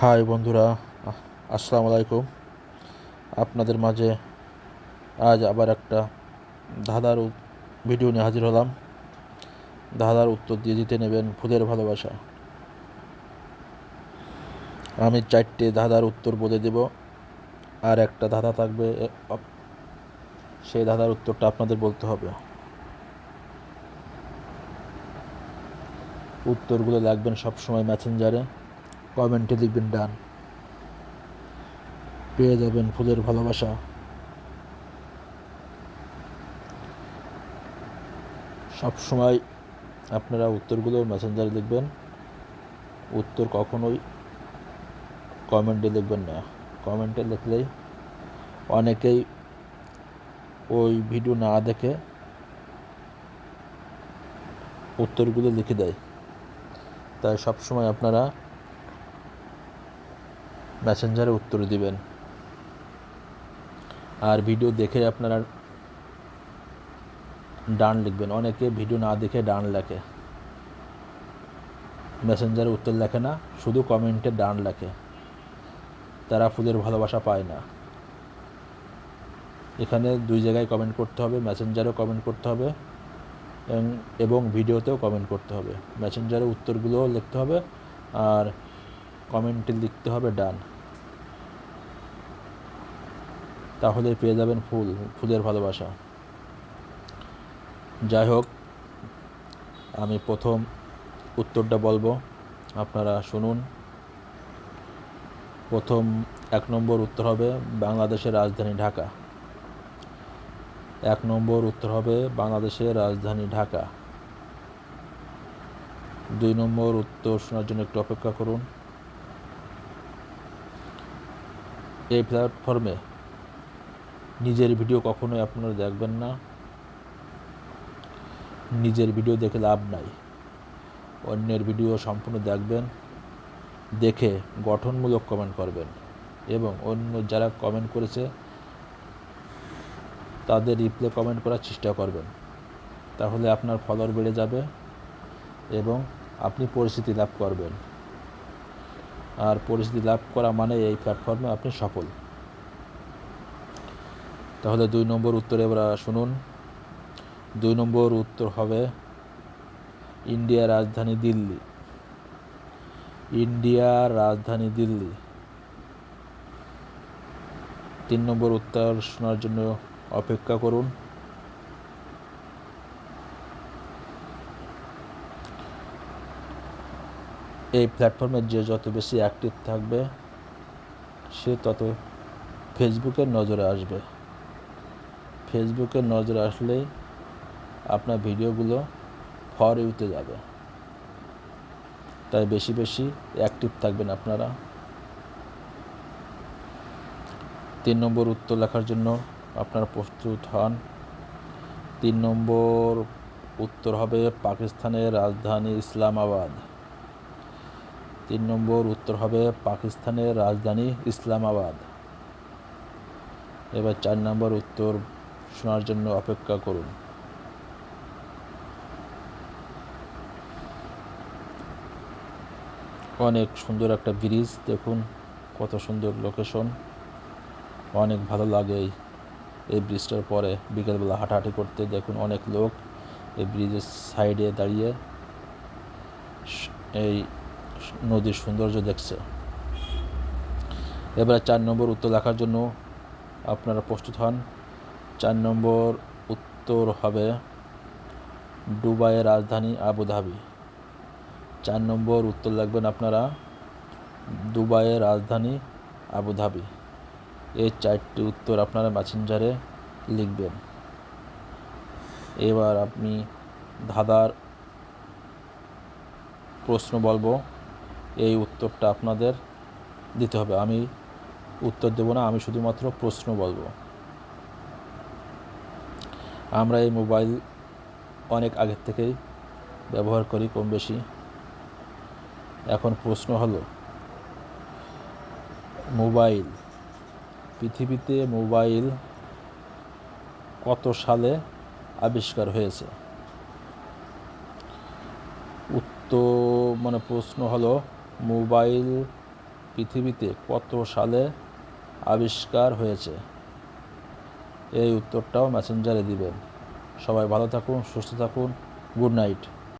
High বন্ধুরা, আসসালামু আলাইকুম। আপনাদের মাঝে আজ আবার একটা ধাঁধার ভিডিও নিয়ে হাজির হলাম। ধাঁধার উত্তর দিয়ে জিতে নেবেন ফুলের ভালোবাসা। আমি 4টে ধাঁধার উত্তর বলে দেব, আর একটা ধাঁধা থাকবে, সেই ধাঁধার উত্তরটা আপনাদের বলতে হবে। উত্তরগুলো লিখবেন সবসময় মেসেঞ্জারে, কমেন্টে লিখবেন ডান, পেয়ে যাবেন ফুলের ভালোবাসা। সবসময় আপনারা উত্তরগুলো মেসেঞ্জারে লিখবেন, উত্তর কখনোই কমেন্টে লিখবেন না। কমেন্টে লিখলেই অনেকেই ওই ভিডিও না দেখে উত্তরগুলো লিখে দেয়, তাই সবসময় আপনারা মেসেঞ্জারে উত্তর দিবেন। আর ভিডিও দেখে আপনারা ডান লিখবেন। অনেকে ভিডিও না দেখে ডান লেখে, মেসেঞ্জারে উত্তর লেখে না, শুধু কমেন্টে ডান লেখে। তারা ফুলের ভালোবাসা পায় না। এখানে 2 জায়গায় কমেন্ট করতে হবে, মেসেঞ্জারেও কমেন্ট করতে হবে এবং ভিডিওতেও কমেন্ট করতে হবে। মেসেঞ্জারে উত্তরগুলোও লিখতে হবে আর কমেন্টে লিখতে হবে ডান, তাহলে পেয়ে যাবেন ফুলের ভালোবাসা। যাই হোক, আমি প্রথম উত্তরটা বলবো, আপনারা শুনুন। প্রথম 1 নম্বর উত্তর হবে বাংলাদেশের রাজধানী ঢাকা। 1 নম্বর উত্তর হবে বাংলাদেশের রাজধানী ঢাকা। 2 নম্বর উত্তর শোনার জন্য একটু অপেক্ষা করুন। এই প্ল্যাটফর্মে নিজের ভিডিও কখনোই আপনারা দেখবেন না। নিজের ভিডিও দেখে লাভ নাই, অন্যের ভিডিও সম্পূর্ণ দেখবেন, দেখে গঠনমূলক কমেন্ট করবেন এবং অন্য যারা কমেন্ট করেছে তাদের রিপ্লাই কমেন্ট করার চেষ্টা করবেন। তাহলে আপনার ফলোয়ার বেড়ে যাবে এবং আপনি পরিচিতি লাভ করবেন। আর পরিচিতি লাভ করা মানে এই প্ল্যাটফর্মে আপনি সফল। তাহলে 2 নম্বর উত্তর এবার শুনুন। 2 নম্বর উত্তর হবে ইন্ডিয়ার রাজধানী দিল্লি। ইন্ডিয়ার রাজধানী দিল্লি। 3 নম্বর উত্তর শোনার জন্য অপেক্ষা করুন। এই প্ল্যাটফর্মে যে যত বেশি অ্যাক্টিভ থাকবে সে তত ফেসবুকের নজরে আসবে। ফেসবুকের নজরে আসলেই আপনার ভিডিওগুলো ফর ইউতে যাবে। তাই বেশি বেশি অ্যাক্টিভ থাকবেন আপনারা। 3 নম্বর উত্তর লেখার জন্য আপনারা প্রস্তুত হন। 3 নম্বর উত্তর হবে পাকিস্তানের রাজধানী ইসলামাবাদ। 3 নম্বর উত্তর হবে পাকিস্তানের রাজধানী ইসলামাবাদ। এবার 4 নম্বর উত্তর শোনার জন্য অপেক্ষা করুন। অনেক সুন্দর একটা ব্রিজ, দেখুন কত সুন্দর লোকেশন, অনেক ভালো লাগে এই ব্রিজটার পরে বিকেলবেলা হাঁটাহাঁটি করতে। দেখুন অনেক লোক এই ব্রিজের সাইডে দাঁড়িয়ে এই নদীর সৌন্দর্য দেখছে। এবার 4 নম্বর উত্তর লেখার জন্য আপনারা প্রস্তুত হন। 4 নম্বর উত্তর হবে দুবাইয়ের রাজধানী আবুধাবি। 4 নম্বর উত্তর লিখবেন আপনারা দুবাইয়ের রাজধানী আবুধাবি। এই 4টি উত্তর আপনারা মেসেঞ্জারে লিখবেন। এবার আপনি ধাঁধার প্রশ্ন বলবো, এই উত্তরটা আপনাদের দিতে হবে। আমি উত্তর দেব না, আমি শুধুমাত্র প্রশ্ন বলবো। আমরা এই মোবাইল অনেক আগের থেকেই ব্যবহার করি কম বেশি। এখন প্রশ্ন হলো, মোবাইল, পৃথিবীতে মোবাইল কত সালে আবিষ্কার হয়েছে? প্রশ্ন হলো মোবাইল পৃথিবীতে কত সালে আবিষ্কার হয়েছে? এই উত্তরটাও মেসেঞ্জারে দিবেন। সবাই ভালো থাকুন, সুস্থ থাকুন। Good night.